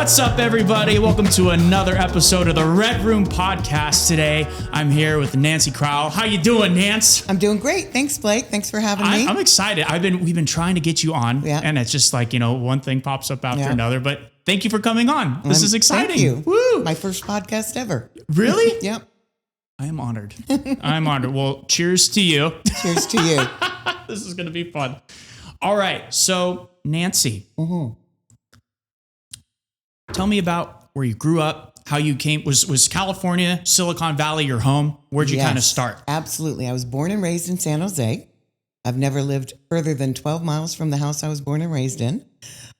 What's up, everybody? Welcome to another episode of the Red Room Podcast. Today, I'm here with Nancy Crowell. How you doing, Nance? I'm doing great. Thanks, Blake. Thanks for having me. I'm excited. We've been trying to get you on, and it's just like, one thing pops up after another. But thank you for coming on. This is exciting. Thank you. Woo! My first podcast ever. Really? Yep. I am honored. I'm honored. Well, cheers to you. Cheers to you. This is going to be fun. All right. So, Nancy, tell me about where you grew up, how you came. Was California, Silicon Valley your home? Where'd you kind of start? Absolutely. I was born and raised in San Jose. I've never lived further than 12 miles from the house I was born and raised in.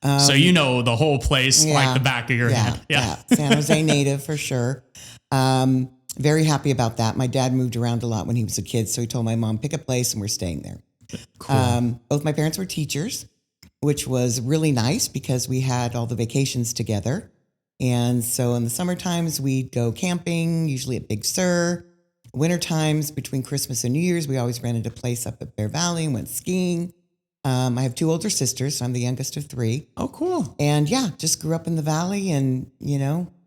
So you know the whole place like the back of your hand. Yeah. San Jose native for sure. Very happy about that. My dad moved around a lot when he was a kid, so he told my mom, pick a place and we're staying there. Cool. Both my parents were teachers, which was really nice because we had all the vacations together. And so in the summer times, we'd go camping, usually at Big Sur. Winter times, between Christmas and New Year's, we always rented a place up at Bear Valley and went skiing. I have two older sisters, so I'm the youngest of three. Oh, cool. And just grew up in the valley and,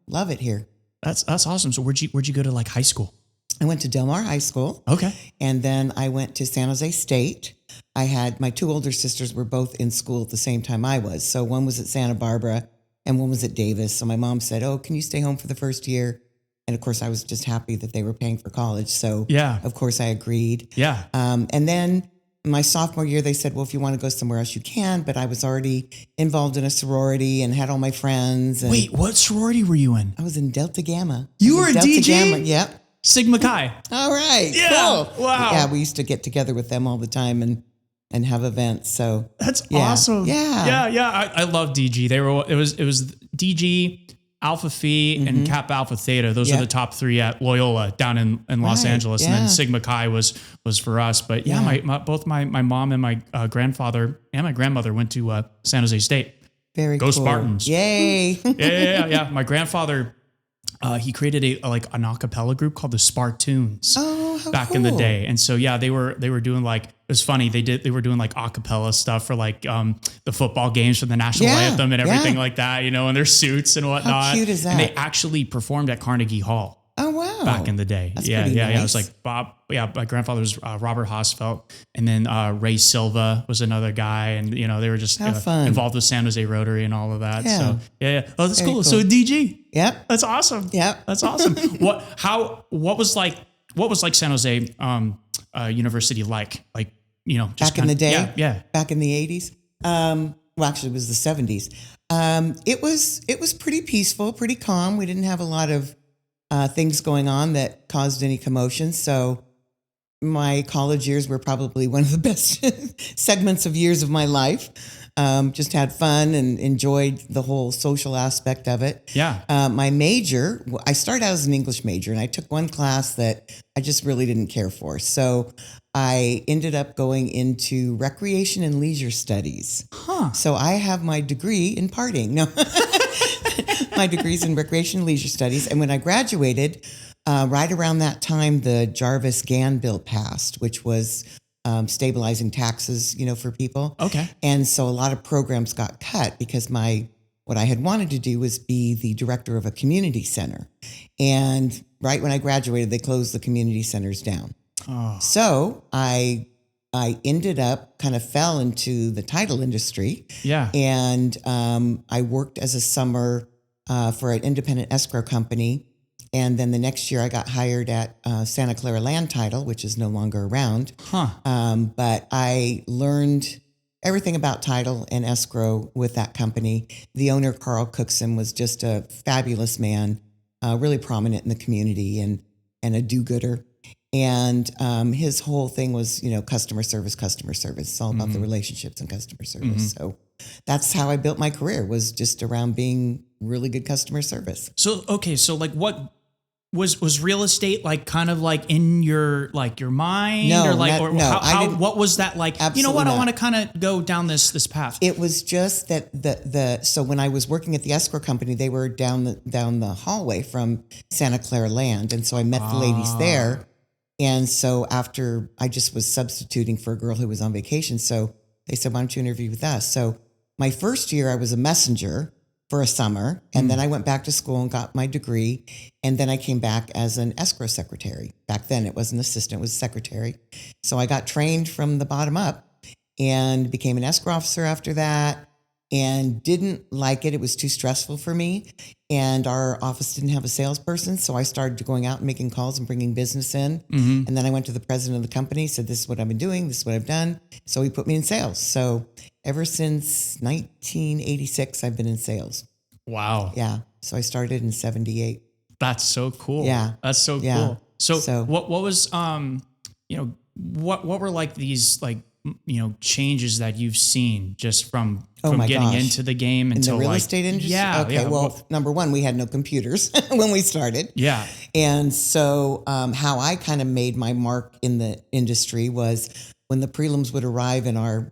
love it here. That's awesome. So where'd you go to like high school? I went to Del Mar High School. Okay. And then I went to San Jose State. I had my two older sisters were both in school at the same time I was. So one was at Santa Barbara and one was at Davis. So my mom said, oh, can you stay home for the first year? And of course, I was just happy that they were paying for college. So of course I agreed. Yeah. And then my sophomore year, they said, well, if you want to go somewhere else, you can. But I was already involved in a sorority and had all my friends. And wait, what sorority were you in? I was in Delta Gamma. You were in Delta DG? Gamma. Yep. Sigma Chi. All right. Yeah. Cool. Wow. Yeah, we used to get together with them all the time and have events. So that's awesome. Yeah. Yeah. I love DG. It was DG, Alpha Phi, and Kappa Alpha Theta. Those are the top three at Loyola down in Los Angeles. And then Sigma Chi was for us. But both my mom and my grandfather and my grandmother went to San Jose State. Very Go cool. Spartans. Yay. Yeah. My grandfather, he created an acapella group called the Spartoons back in the day. And so, they were doing it was funny. They were doing acapella stuff for the football games for the national anthem and everything like that, in their suits and whatnot. How cute is that? And they actually performed at Carnegie Hall. Oh, wow. Back in the day. That's Yeah. nice. It was like Bob. Yeah. My grandfather was Robert Hosfeld. And then Ray Silva was another guy. And, they were just involved with San Jose Rotary and all of that. Yeah. So, yeah. Oh, that's cool. Cool. So DG. Yep. That's awesome. Yep. That's awesome. What was San Jose University like? Just back in the day? Yeah. Back in the 80s? Well, actually, it was the 70s. It was pretty peaceful, pretty calm. We didn't have a lot of things going on that caused any commotion. So my college years were probably one of the best segments of years of my life. Just had fun and enjoyed the whole social aspect of it. Yeah. My major, I started out as an English major and I took one class that I just really didn't care for. So I ended up going into recreation and leisure studies. So I have my degree in partying. No, my degree's in recreation and leisure studies. And when I graduated, right around that time, the Jarvis-Gann bill passed, which was stabilizing taxes, for people. Okay. And so a lot of programs got cut because what I had wanted to do was be the director of a community center. And right when I graduated, they closed the community centers down. Oh. So I ended up fell into the title industry. Yeah. And I worked as a summer for an independent escrow company. And then the next year I got hired at Santa Clara Land Title, which is no longer around. But I learned everything about title and escrow with that company. The owner, Carl Cookson, was just a fabulous man, really prominent in the community and a do-gooder. And his whole thing was, customer service. It's all about the relationships and customer service. So that's how I built my career, was just around being really good customer service. So, okay. So what was real estate in your mind? No, what was that like? Absolutely you know what? Not. I want to kind of go down this path. It was just that so when I was working at the escrow company, they were down the hallway from Santa Clara Land. And so I met the ladies there. And so after I just was substituting for a girl who was on vacation. So they said, why don't you interview with us? So my first year I was a messenger. for a summer. And then I went back to school and got my degree. And then I came back as an escrow secretary. Back then it wasn't assistant, it was secretary. So I got trained from the bottom up and became an escrow officer after that, and didn't like it. It was too stressful for me. And our office didn't have a salesperson. So I started going out and making calls and bringing business in. And then I went to the president of the company, said, this is what I've been doing. This is what I've done. So he put me in sales. So ever since 1986, I've been in sales. Wow. Yeah. So I started in 78. That's so cool. Yeah. That's so Yeah. cool. So what was, what were like these, like, changes that you've seen just from getting into the game in until the real estate industry? Yeah. Okay. Yeah. Well, number one, we had no computers when we started. Yeah. And so how I kind of made my mark in the industry was when the prelims would arrive in our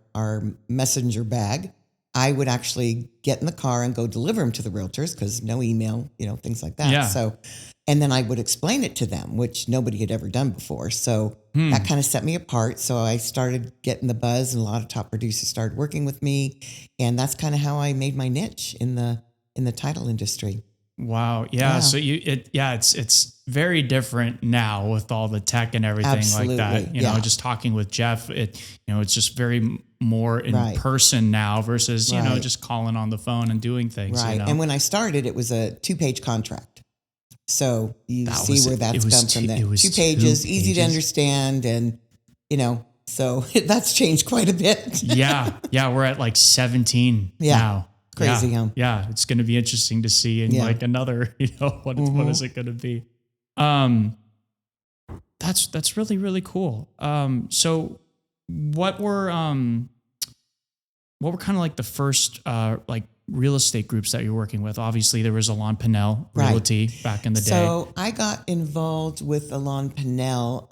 messenger bag, I would actually get in the car and go deliver them to the realtors, because no email, things like that. Yeah. So, and then I would explain it to them, which nobody had ever done before. So that kind of set me apart. So I started getting the buzz, and a lot of top producers started working with me. And that's kind of how I made my niche in the title industry. Wow. Yeah. So it's very different now with all the tech and everything. Absolutely. Like that. Just talking with Jeff, it's just very more in person now versus, just calling on the phone and doing things. Right. And when I started, it was a 2-page contract. So you see where that's come from. That 2 pages, easy to understand. And, so that's changed quite a bit. Yeah. We're at like 17 now. Crazy, huh? Yeah. It's going to be interesting to see in like another, what is it going to be? That's really, really cool. So what were kind of like the first, real estate groups that you're working with? Obviously there was Alon Pinnell Realty back in the day. So I got involved with Alon Pinnell,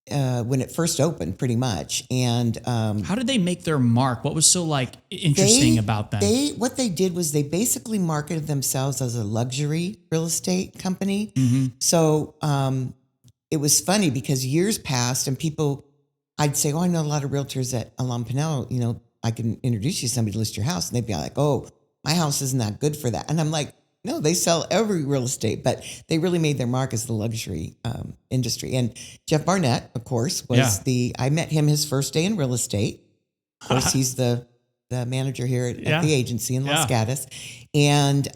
when it first opened, pretty much. And how did they make their mark? What was so interesting about them? What they did was they basically marketed themselves as a luxury real estate company. So it was funny because years passed and I'd say, I know a lot of realtors at Alon Pinnell, I can introduce you to somebody to list your house. And they'd be like, oh, my house isn't that good for that. And I'm like, no, they sell every real estate, but they really made their mark as the luxury industry. And Jeff Barnett, of course, was I met him his first day in real estate. Of course, he's the manager here at the agency in Los Gatos. And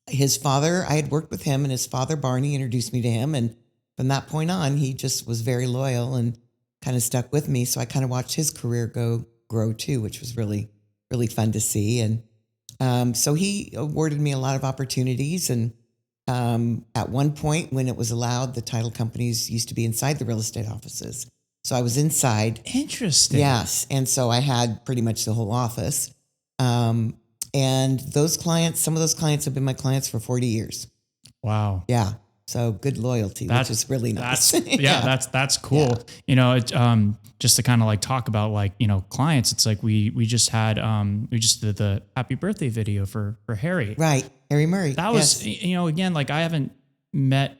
his father, I had worked with him, and his father, Barney, introduced me to him. And from that point on, he just was very loyal and kind of stuck with me. So I kind of watched his career grow too, which was really, really fun to see. And so he awarded me a lot of opportunities. And at one point when it was allowed, the title companies used to be inside the real estate offices. So I was inside. Interesting. Yes. And so I had pretty much the whole office. And some of those clients have been my clients for 40 years. Wow. Yeah. So good loyalty, which is really nice. That's cool. Yeah. Just to kind of talk about clients, it's like we just did the happy birthday video for Harry. Right. Harry Murray. That was, again, I haven't met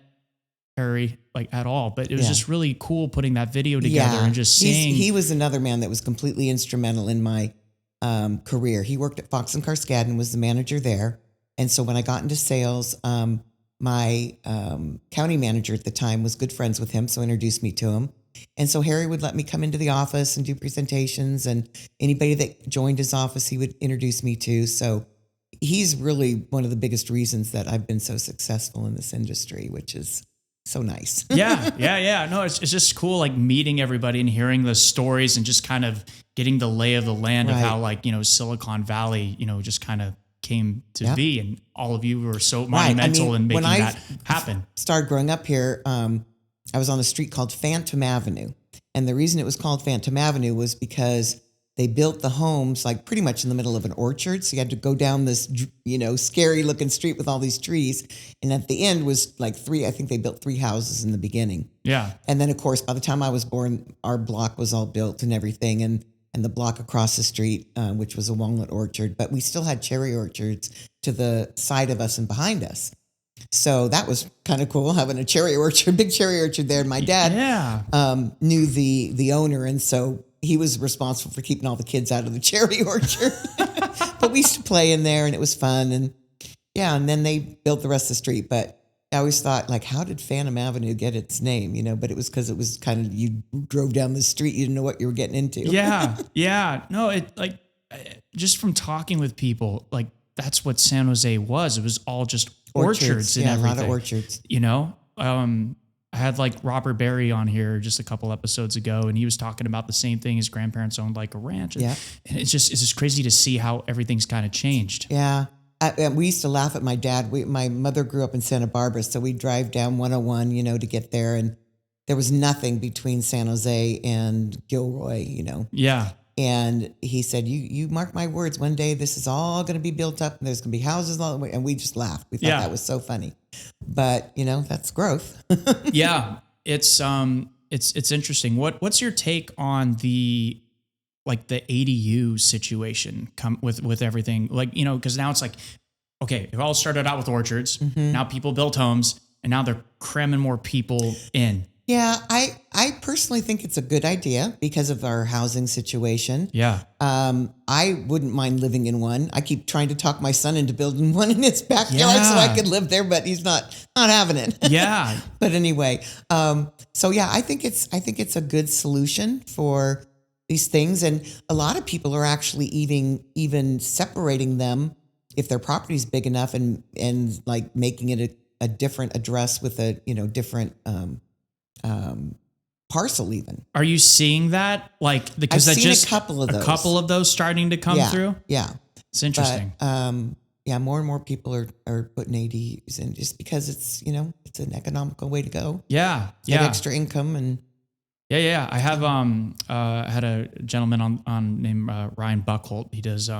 Harry at all, but it was just really cool putting that video together and just seeing. He was another man that was completely instrumental in my career. He worked at Fox and Carskadden, was the manager there. And so when I got into sales, my county manager at the time was good friends with him, so introduced me to him. And so Harry would let me come into the office and do presentations, and anybody that joined his office, he would introduce me to. So he's really one of the biggest reasons that I've been so successful in this industry, which is so nice. Yeah. No, it's just cool, meeting everybody and hearing the stories and just kind of getting the lay of the land of how Silicon Valley, just kind of came to be, and all of you were so monumental in making that happen. Started growing up here, I was on a street called Phantom Avenue, and the reason it was called Phantom Avenue was because they built the homes pretty much in the middle of an orchard, so you had to go down this scary looking street with all these trees, and at the end was I think they built 3 houses in the beginning. Yeah, and then of course by the time I was born, our block was all built and everything, and the block across the street, which was a walnut orchard, but we still had cherry orchards to the side of us and behind us. So that was kind of cool, having a cherry orchard, big cherry orchard there. And my dad knew the owner. And so he was responsible for keeping all the kids out of the cherry orchard. But we used to play in there and it was fun. And yeah, and then they built the rest of the street. But I always thought, like, how did Phantom Avenue get its name? But it was because it was kind of, you drove down the street, you didn't know what you were getting into. Yeah. Yeah. No, just from talking with people, like, that's what San Jose was. It was all just orchards and everything. A lot of orchards. I had like Robert Berry on here just a couple episodes ago, and he was talking about the same thing. His grandparents owned like a ranch. And it's just crazy to see how everything's kind of changed. Yeah. We used to laugh at my dad. My mother grew up in Santa Barbara, so we'd drive down 101, to get there. And there was nothing between San Jose and Gilroy, Yeah. And he said, you mark my words, one day this is all going to be built up and there's going to be houses all the way. And we just laughed. We thought that was so funny. But, that's growth. Yeah. It's interesting. What's your take on the ADU situation with everything? Because now it's like, okay, it all started out with orchards. Mm-hmm. Now people built homes and now they're cramming more people in. Yeah, I personally think it's a good idea because of our housing situation. Yeah. I wouldn't mind living in one. I keep trying to talk my son into building one in his backyard so I could live there, but he's not having it. Yeah. But anyway, so yeah, I think it's a good solution for these things. And a lot of people are actually even separating them if their property is big enough and like making it a different address with a, different, parcel even. Are you seeing that? Because I've seen a couple of those starting to come through. Yeah. It's interesting. But, more and more people are putting ADUs in just because it's, it's an economical way to go. Yeah. Get extra income and. Yeah. I have, had a gentleman on named, Ryan Buckholt. He does,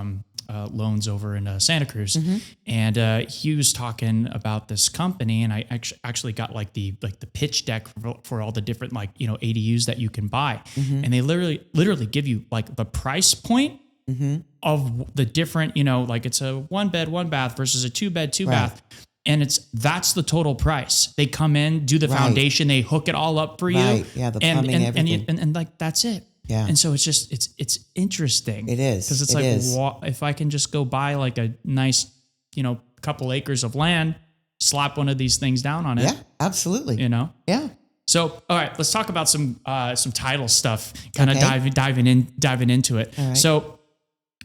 loans over in Santa Cruz, mm-hmm. and he was talking about this company, and I actually got like the pitch deck for all the different ADUs that you can buy, mm-hmm. and they literally give you like the price point mm-hmm. of the different it's a 1 bed 1 bath versus a 2 bed 2 bath, and that's the total price. They come in, do the foundation, they hook it all up for you, the plumbing, everything, and that's it. Yeah. And so it's interesting. It is. Because it's if I can just go buy like a nice, couple acres of land, slap one of these things down on it. Yeah, absolutely. Yeah. So, all right, let's talk about some title stuff, kind of diving into it. Right. So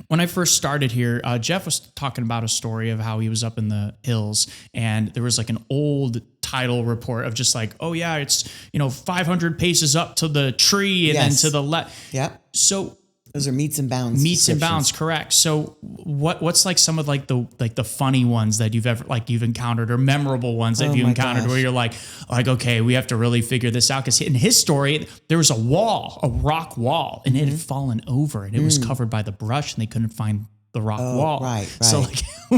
when I first started here, Jeff was talking about a story of how he was up in the hills and there was like an old title report of just like, oh yeah, it's 500 paces up to the tree and then to the left. Yep. So those are meets and bounds. Meets and bounds, correct. So what's like some of the funny ones that you've ever you've encountered, or memorable ones that you've encountered where you're like, okay, we have to really figure this out? Because in his story, there was a rock wall, and it had fallen over, and it was covered by the brush, and they couldn't find the rock wall. Right. So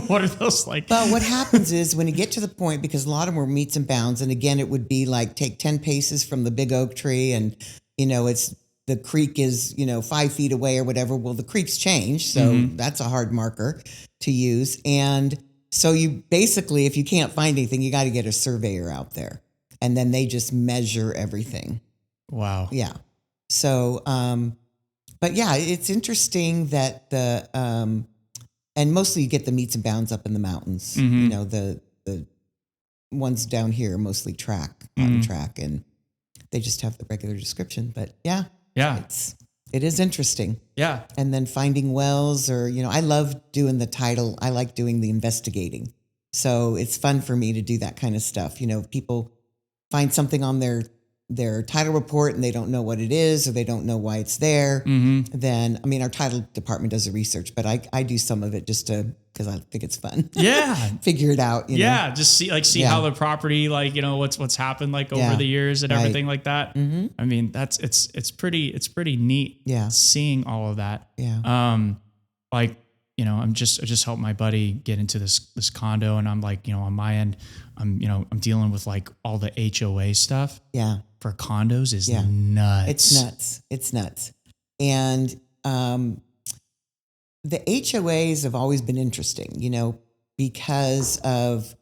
what are those like? Well, what happens is when you get to the point, because a lot of them were meets and bounds, and again, it would be like take 10 paces from the big oak tree, and it's the creek is 5 feet away or whatever. Well, the creek's changed, so that's a hard marker to use. And so you basically, if you can't find anything, you got to get a surveyor out there, and then they just measure everything. Wow. Yeah. So, but yeah, it's interesting that and mostly you get the meets and bounds up in the mountains. Mm-hmm. The ones down here are mostly on track, and they just have the regular description. But yeah, it is interesting. Yeah, and then finding wells, or I love doing the title. I like doing the investigating, so it's fun for me to do that kind of stuff. People find something on their title report and they don't know what it is, or they don't know why it's there, then, our title department does the research, but I do some of it just because I think it's fun. Yeah. Figure it out. Yeah. Just see how the property, what's happened over the years and everything like that. Mm-hmm. It's pretty neat. Yeah. Seeing all of that. Yeah. I just helped my buddy get into this condo, and I'm on my end, I'm dealing with all the HOA stuff. Yeah. For condos is nuts. It's nuts. And the HOAs have always been interesting, because of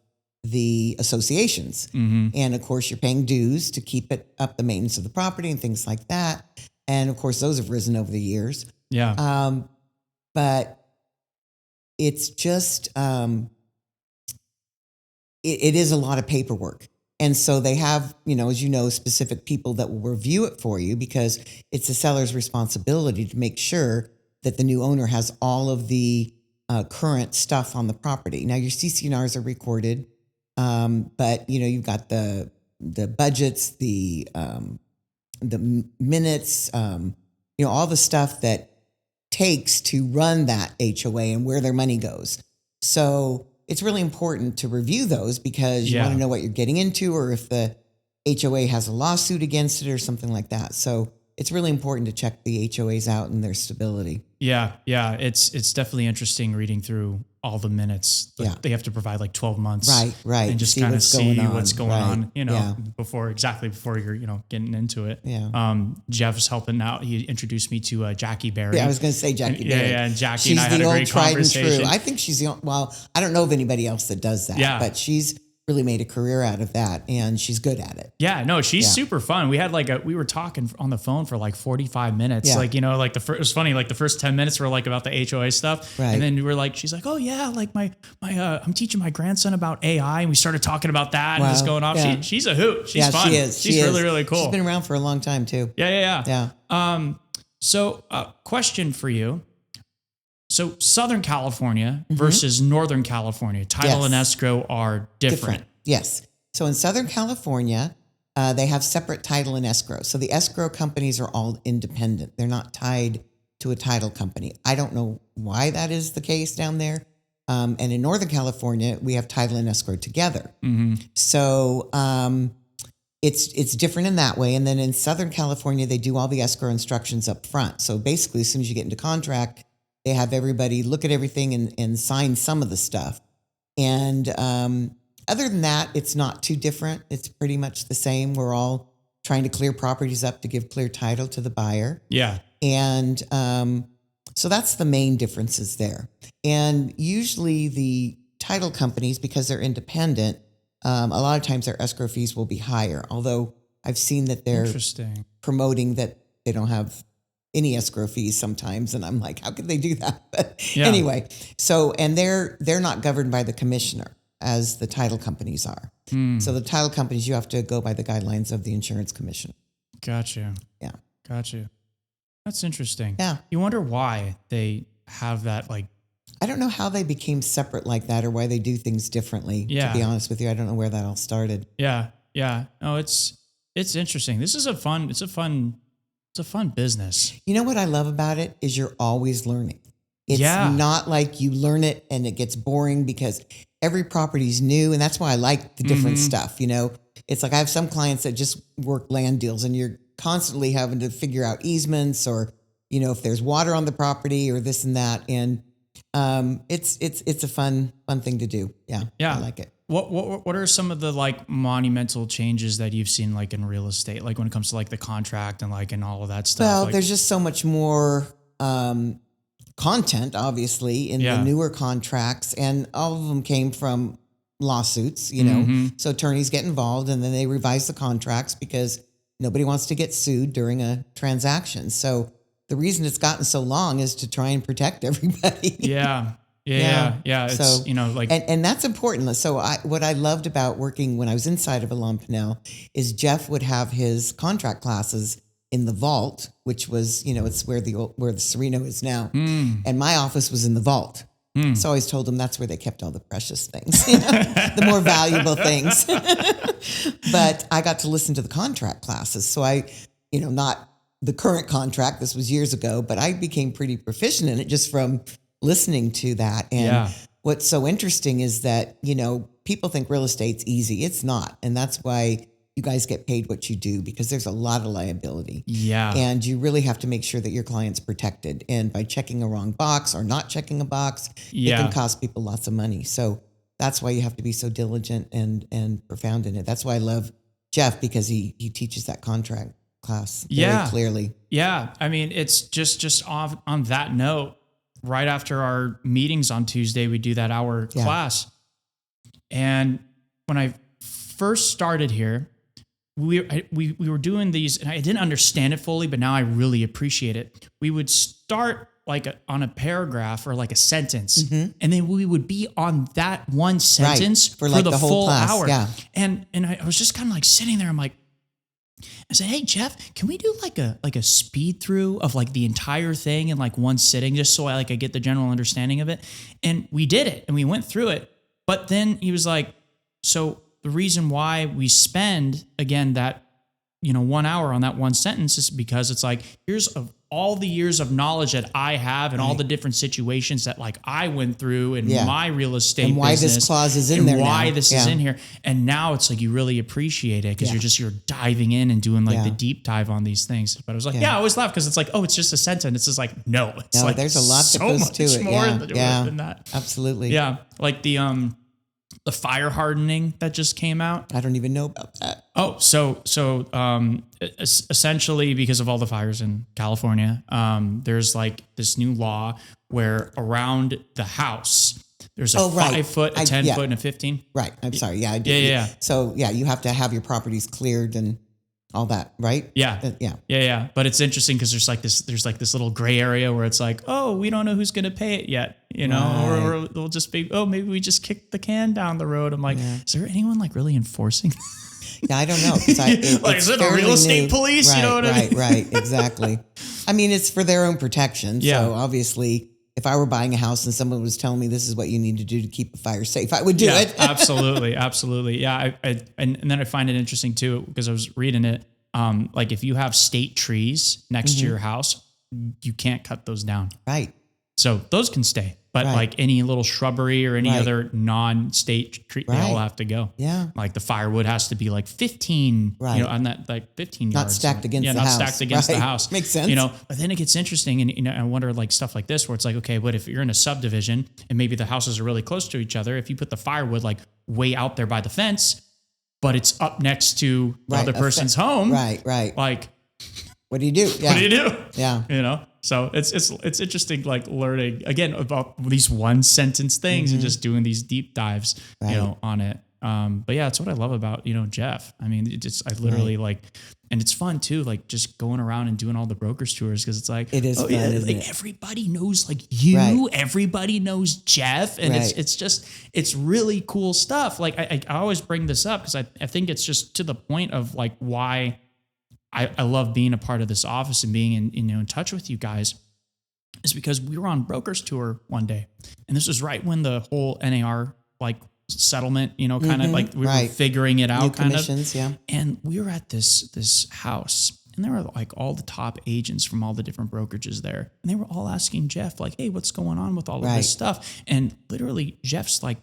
the associations. Mm-hmm. And of course, you're paying dues to keep it up, the maintenance of the property and things like that. And of course, those have risen over the years. Yeah. But it's just, it is a lot of paperwork. And so they have, as you know, specific people that will review it for you because it's the seller's responsibility to make sure that the new owner has all of the current stuff on the property. Now, your CC&Rs are recorded, but, you've got the budgets, the minutes, all the stuff that takes to run that HOA and where their money goes. So it's really important to review those because you want to know what you're getting into or if the HOA has a lawsuit against it or something like that. So it's really important to check the HOAs out and their stability. Yeah. Yeah. It's definitely interesting reading through all the minutes. Like they have to provide like 12 months. Right. And just kind of see what's going on, before you're, getting into it. Yeah. Jeff's helping out. He introduced me to Jackie Berry. Yeah, I was going to say Jackie Berry. Yeah. And Jackie and I had a great conversation. I think she's the only, I don't know of anybody else that does that, but she's really made a career out of that and she's good at it. Yeah, no, she's super fun. We had we were talking on the phone for like 45 minutes. Yeah. It was funny. Like the first 10 minutes were like about the HOA stuff. Right. And then we were like, she's like, oh yeah, like my I'm teaching my grandson about AI. And we started talking about that and just going off. Yeah. She's a hoot. She's fun. She is. She's really, really cool. She's been around for a long time too. Yeah. So question for you. So Southern California versus Northern California, title and escrow are different. Yes. So in Southern California, they have separate title and escrow. So the escrow companies are all independent. They're not tied to a title company. I don't know why that is the case down there. And in Northern California, we have title and escrow together. Mm-hmm. So it's different in that way. And then in Southern California, they do all the escrow instructions up front. So basically, as soon as you get into contract, they have everybody look at everything and sign some of the stuff. And other than that, it's not too different. It's pretty much the same. We're all trying to clear properties up to give clear title to the buyer. Yeah. And so that's the main differences there. And usually the title companies, because they're independent, a lot of times their escrow fees will be higher. Although I've seen that they're promoting that they don't have any escrow fees sometimes. And I'm like, how could they do that? But anyway, so, and they're not governed by the commissioner as the title companies are. So the title companies, you have to go by the guidelines of the insurance commissioner. Gotcha. Yeah. Gotcha. That's interesting. Yeah. You wonder why they have that, like, I don't know how they became separate like that or why they do things differently. To be honest with you, I don't know where that all started. Yeah. Yeah. No, it's interesting. This is a fun business. You know what I love about it is you're always learning. It's not like you learn it and it gets boring because every property is new. And that's why I like the different stuff. It's like I have some clients that just work land deals and you're constantly having to figure out easements or, if there's water on the property or this and that. And it's a fun thing to do. Yeah. I like it. What are some of the like monumental changes that you've seen like in real estate, like when it comes to like the contract and like and all of that stuff? Well, there's just so much more content, obviously, in the newer contracts, and all of them came from lawsuits. So attorneys get involved and then they revise the contracts because nobody wants to get sued during a transaction. So the reason it's gotten so long is to try and protect everybody. Yeah. It's, so, and that's important. So what I loved about working when I was inside of Alon Pinnell is Jeff would have his contract classes in the vault, which was, it's where the Sereno is now. And my office was in the vault. So I always told him that's where they kept all the precious things, the more valuable things. But I got to listen to the contract classes. So I, not the current contract, this was years ago, but I became pretty proficient in it just from listening to that. And what's so interesting is that, people think real estate's easy. It's not. And that's why you guys get paid what you do, because there's a lot of liability. Yeah. And you really have to make sure that your client's protected. And by checking a wrong box or not checking a box, it can cost people lots of money. So that's why you have to be so diligent and profound in it. That's why I love Jeff, because he teaches that contract class very clearly. Yeah. I mean, it's just on that note, right after our meetings on Tuesday, we do that hour class. And when I first started here, we were doing these, and I didn't understand it fully, but now I really appreciate it. We would start like on a paragraph or like a sentence, and then we would be on that one sentence for like the whole full class, hour. yeah. And I was just kind of like sitting there. I'm like, I said, hey Jeff, can we do like a speed through of like the entire thing in like one sitting, just so I get the general understanding of it? And we did it, and we went through it. But then he was like, so the reason why we spend, again, that, 1 hour on that one sentence is because it's like, here's all the years of knowledge that I have and all the different situations that like I went through in my real estate and why business, this clause is in there why now. this is in here. And now it's like, you really appreciate it because you're diving in and doing like the deep dive on these things. But I was like, I always laugh because it's like, oh, it's just a sentence. It's just like, no, it's like there's a lot that so goes much to it. more than that. Absolutely. Yeah. Like the fire hardening that just came out. I don't even know about that. Oh, so essentially because of all the fires in California, there's like this new law where around the house, there's a 5 foot, a 10 foot, and a 15. Right. I'm sorry. Yeah, I did. Yeah. So you have to have your properties cleared and all that, right? Yeah. Yeah. But it's interesting because there's like this little gray area where it's like, oh, we don't know who's going to pay it yet, or it'll just be, oh, maybe we just kicked the can down the road. I'm like, is there anyone like really enforcing? Yeah, I don't know. Is it a real estate police? Right, you know what I mean? Right, exactly. I mean, it's for their own protection. Yeah. So obviously, if I were buying a house and someone was telling me this is what you need to do to keep a fire safe, I would do it. Absolutely. Yeah. And then I find it interesting too, because I was reading it. Like if you have state trees next to your house, you can't cut those down. Right. So those can stay, but like any little shrubbery or any other non-state tree, they all have to go. Yeah. Like the firewood has to be like 15, on that like 15 yards. Not stacked against the not house. stacked against the house. Makes sense. But then it gets interesting. And, I wonder like stuff like this where it's like, okay, but if you're in a subdivision and maybe the houses are really close to each other, if you put the firewood like way out there by the fence, but it's up next to the other person's home. Right. Like, what do you do? Yeah. What do you do? Yeah. So it's interesting, like learning again about these one sentence things and just doing these deep dives, on it. But yeah, it's what I love about, Jeff. I mean, I literally like, and it's fun too, like just going around and doing all the brokers tours. Cause it's like, it is fun, isn't it? Everybody knows like you, everybody knows Jeff. And it's really cool stuff. Like I always bring this up cause I think it's just to the point of like why I love being a part of this office and being in touch with you guys is because we were on brokers tour one day. And this was right when the whole NAR like settlement, kind of like we were figuring it out kind of. Yeah. And we were at this house and there were like all the top agents from all the different brokerages there. And they were all asking Jeff like, hey, what's going on with all of this stuff? And literally Jeff's like,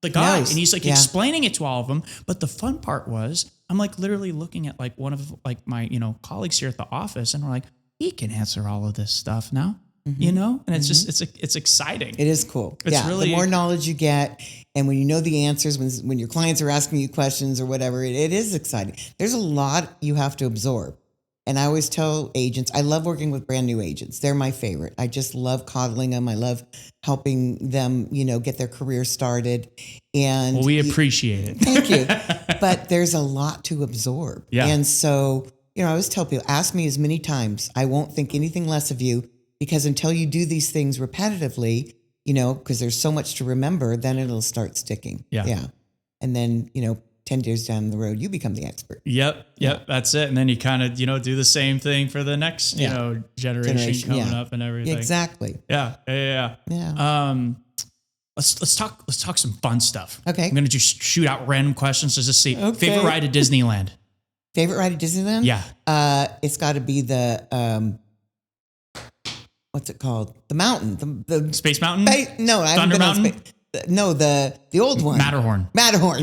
the guy, and he's like explaining it to all of them. But the fun part was I'm like literally looking at like one of like my, colleagues here at the office and we're like, he can answer all of this stuff now, and it's just, it's exciting. It is cool. It's really the more knowledge you get. And when you know the answers, when your clients are asking you questions or whatever, it is exciting. There's a lot you have to absorb. And I always tell agents, I love working with brand new agents. They're my favorite. I just love coddling them. I love helping them, get their career started. And we appreciate it. Thank you. But there's a lot to absorb. Yeah. And so, I always tell people, ask me as many times. I won't think anything less of you because until you do these things repetitively, because there's so much to remember, then it'll start sticking. Yeah. And then, 10 years down the road, you become the expert. Yep. That's it. And then you kind of, do the same thing for the next, generation coming up and everything. Exactly. Yeah. Let's talk some fun stuff. Okay. I'm going to just shoot out random questions to just see favorite ride at Disneyland. Favorite ride at Disneyland? Yeah. It's got to be the, what's it called? The mountain. The Space Mountain? No, I haven't been on Space. No, the old one. Matterhorn.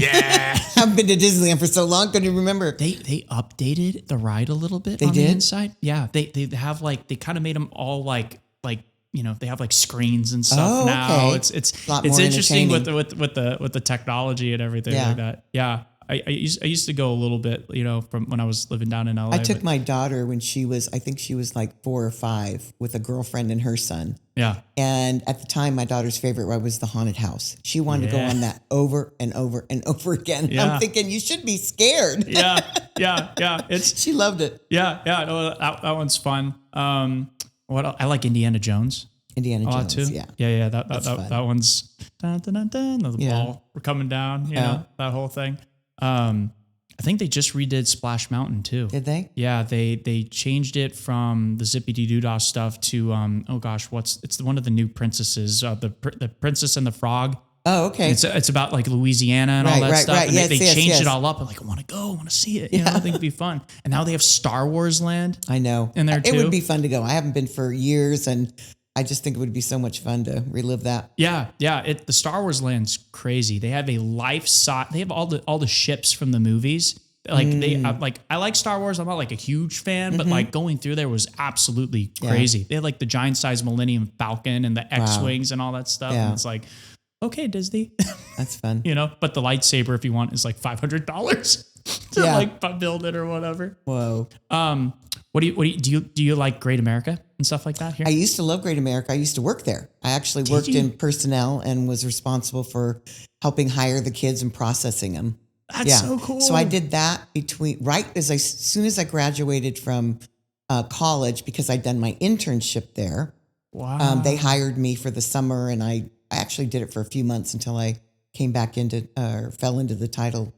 Yeah. I've been to Disneyland for so long, couldn't remember. They updated the ride a little bit on the inside. Yeah. They have like, they kind of made them all like, they have like screens and stuff now. Okay. It's interesting with the technology and everything like that. Yeah. I used to go a little bit, from when I was living down in LA. I took my daughter when I think she was like 4 or 5 with a girlfriend and her son. Yeah. And at the time, my daughter's favorite ride was the haunted house. She wanted to go on that over and over and over again. Yeah. I'm thinking, you should be scared. Yeah. She loved it. Yeah. No, that one's fun. I like Indiana Jones. Indiana Jones, too. Yeah. That one's dun, dun, dun, dun, the ball. We're coming down. That whole thing. I think they just redid Splash Mountain too. Did they? Yeah, they changed it from the Zippity Doo Dah stuff to it's one of the new princesses, the Princess and the Frog. Oh, okay. It's about like Louisiana and all that stuff. Right. And they changed it all up. I'm like, I want to see it. I think it'd be fun. And now they have Star Wars Land. I know. In there too. It would be fun to go. I haven't been for years, and I just think it would be so much fun to relive that. Yeah. The Star Wars Land's crazy. They have a life-size. They have all the ships from the movies. Like I like Star Wars. I'm not like a huge fan, but like going through there was absolutely crazy. They had like the giant-sized Millennium Falcon and the X-wings and all that stuff. Yeah. And it's like, okay, Disney. That's fun. But the lightsaber, if you want, is like $500 to like build it or whatever. Whoa. What do you like Great America and stuff like that here? I used to love Great America. I used to work there. I actually worked in personnel and was responsible for helping hire the kids and processing them. That's so cool. So I did that as soon as I graduated from college, because I'd done my internship there. Wow. They hired me for the summer, and I actually did it for a few months until I came back fell into the title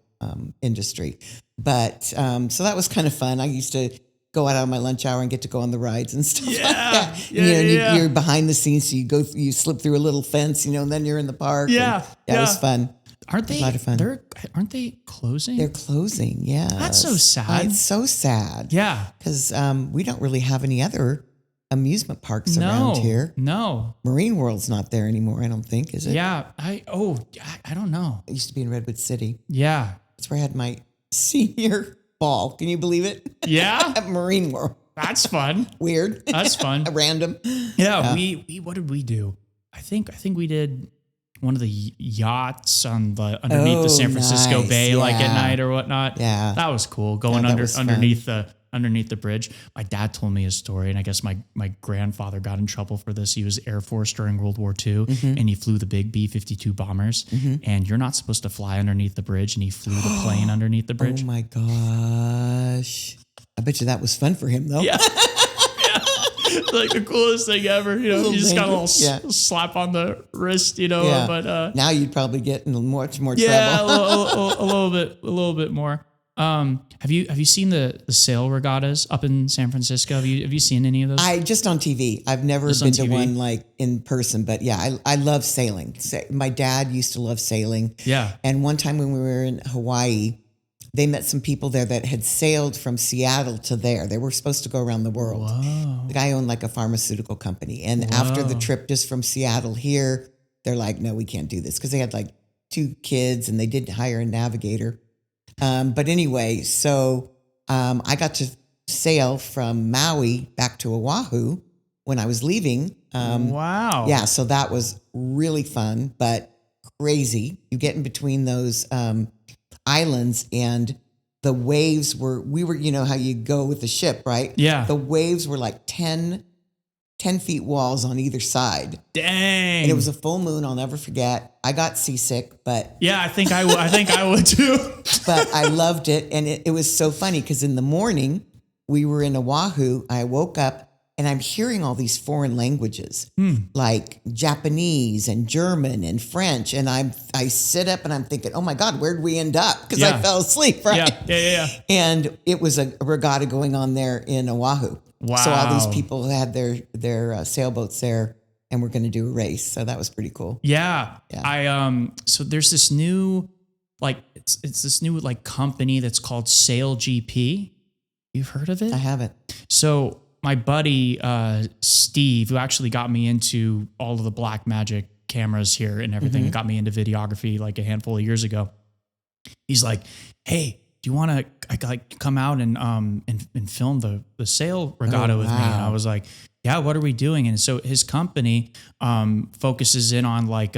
industry. But so that was kind of fun. I used to go out on my lunch hour and get to go on the rides and stuff like that. You're behind the scenes, so you slip through a little fence, and then you're in the park. Yeah. It was fun. Aren't they? A lot of fun. Aren't they closing? They're closing. Yeah. That's so sad. It's so sad. Yeah. Because we don't really have any other amusement parks around here. No. Marine World's not there anymore, I don't think, is it? Yeah. I don't know. It used to be in Redwood City. Yeah. That's where I had my senior ball. Can you believe it? Yeah. At Marine World. That's fun. Weird. That's fun. Random. Yeah. We what did we do? I think we did one of the yachts underneath the San Francisco Bay, like at night or whatnot. Yeah. That was cool. Going underneath the bridge. My dad told me a story, and I guess my grandfather got in trouble for this. He was Air Force during World War II, and he flew the big B-52 bombers, and you're not supposed to fly underneath the bridge, and he flew the plane underneath the bridge. Oh my gosh. I bet you that was fun for him, though. Yeah. Like the coolest thing ever, you just got a little slap on the wrist, but now you'd probably get in much more trouble. Yeah, a little bit more. Have you seen the sail regattas up in San Francisco? Have you seen any of those? Just on TV. I've never been to one like in person, but yeah, I love sailing. My dad used to love sailing. Yeah. And one time when we were in Hawaii, they met some people there that had sailed from Seattle to there. They were supposed to go around the world. Whoa. The guy owned like a pharmaceutical company. And after the trip just from Seattle here, they're like, no, we can't do this. Because they had like 2 kids and they did hire a navigator. But anyway, so I got to sail from Maui back to Oahu when I was leaving. Wow. Yeah, so that was really fun, but crazy. You get in between those islands, and the waves we were, how you go with the ship, right? Yeah. The waves were like 10 feet walls on either side. Dang. And it was a full moon. I'll never forget. I got seasick, but yeah, I think I would too. But I loved it. And it was so funny because in the morning we were in Oahu. I woke up and I'm hearing all these foreign languages, like Japanese and German and French. And I sit up and I'm thinking, oh my God, where'd we end up? Because I fell asleep, right? Yeah. And it was a regatta going on there in Oahu. Wow. So all these people had their sailboats there and we're going to do a race. So that was pretty cool. Yeah. So there's this new, it's this new company that's called Sail GP. You've heard of it? I haven't. So my buddy, Steve, who actually got me into all of the Black Magic cameras here and everything, got me into videography like a handful of years ago. He's like, hey, do you want to like come out and film the sale regatta with me? And I was like, yeah, what are we doing? And so his company focuses in on like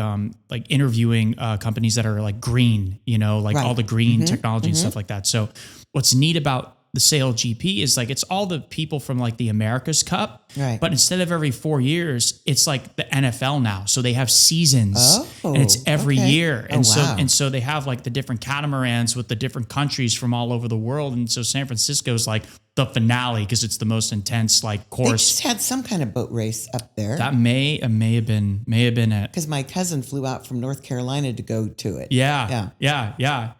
interviewing companies that are like green, like all the green technology and stuff like that. So what's neat about the sale GP is like, it's all the people from like the America's Cup, but instead of every 4 years, it's like the NFL now. So they have seasons and it's every year. And so they have like the different catamarans with the different countries from all over the world. And so San Francisco is like the finale because it's the most intense like course. They just had some kind of boat race up there. That may have been it. Because my cousin flew out from North Carolina to go to it. Yeah.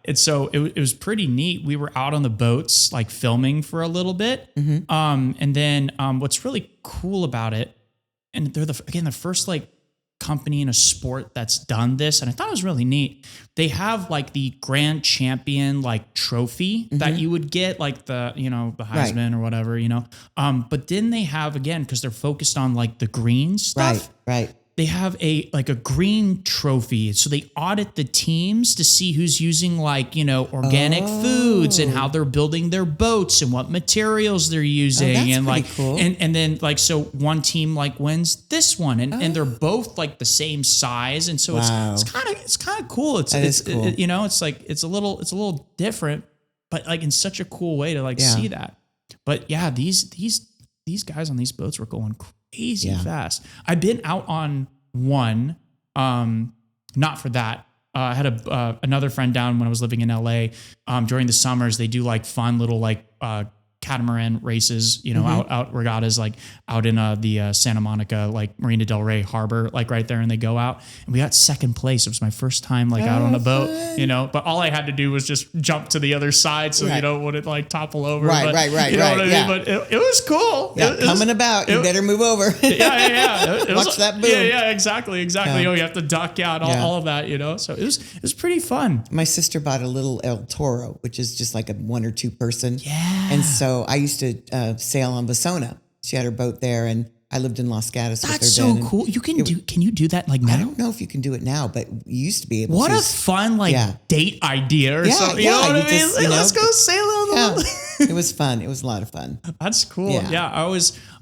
And so it was pretty neat. We were out on the boats like filming for a little bit. And then what's really cool about it, and they're the first like company in a sport that's done this, and I thought it was really neat. They have like the grand champion like trophy that you would get, like the the Heisman or whatever, but then they have, again, because they're focused on like the green stuff, right they have a green trophy. So they audit the teams to see who's using like, organic foods and how they're building their boats and what materials they're using. That's and like, cool. and then like, so one team like wins this one and they're both like the same size. And so it's kind of cool. It's cool. It's a little different, but like in such a cool way to like see that. But yeah, these guys on these boats were going crazy fast. I've been out on one, not for that. I had another friend down when I was living in LA. During the summers, they do like fun little like catamaran races, out regattas, like out in the Santa Monica, like Marina Del Rey harbor, like right there. And they go out and we got second place. It was my first time like out on a boat, but all I had to do was just jump to the other side. So, wouldn't like topple over. Right. You know what I mean? But it was cool. Yeah, coming about, you better move over. Watch that boom. Yeah, exactly. You have to duck out, all of that, So it was pretty fun. My sister bought a little El Toro, which is just like a 1 or 2 person. Yeah. And so I used to sail on Vasona. She had her boat there, and I lived in Los Gatos with her. That's so cool. Can you do that like now? I don't know if you can do it now, but you used to be able to. What a fun date idea or something. You know what I mean? Let's go sail on the It was fun. It was a lot of fun. That's cool. Yeah. I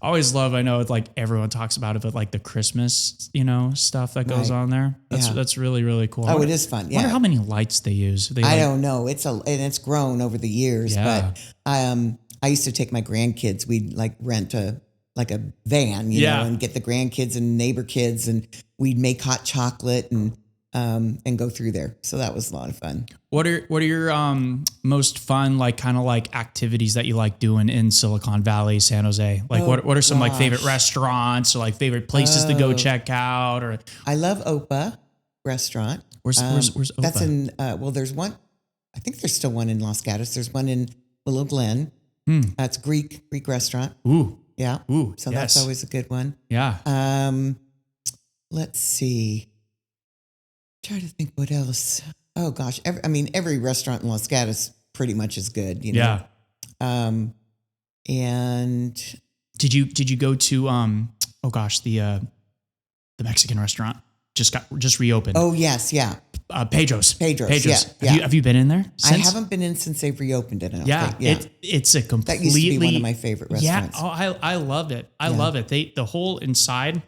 always love, I know it's like everyone talks about it, but like the Christmas, stuff that goes on there. That's really, really cool. Oh, it is fun. I wonder how many lights they use. I don't know. It's grown over the years, but I used to take my grandkids. We'd like rent a van, and get the grandkids and neighbor kids, and we'd make hot chocolate and go through there. So that was a lot of fun. What are your most fun kind of activities that you like doing in Silicon Valley, San Jose? Like what are some favorite restaurants or favorite places to go check out? Or I love Opa restaurant. Where's Opa? That's in there's one. I think there's still one in Los Gatos. There's one in Willow Glen. That's Greek restaurant. Ooh. Yeah. Ooh. So that's always a good one. Yeah. Let's see. Try to think what else. Oh gosh. Every restaurant in Los Gatos pretty much is good, Yeah. And did you go to the Mexican restaurant just reopened? Oh yes, yeah. Pedro's. Yeah. Have you been in there since? I haven't been in since they've reopened it. It's a completely. That used to be one of my favorite restaurants. Yeah. I love it. I love it. The whole inside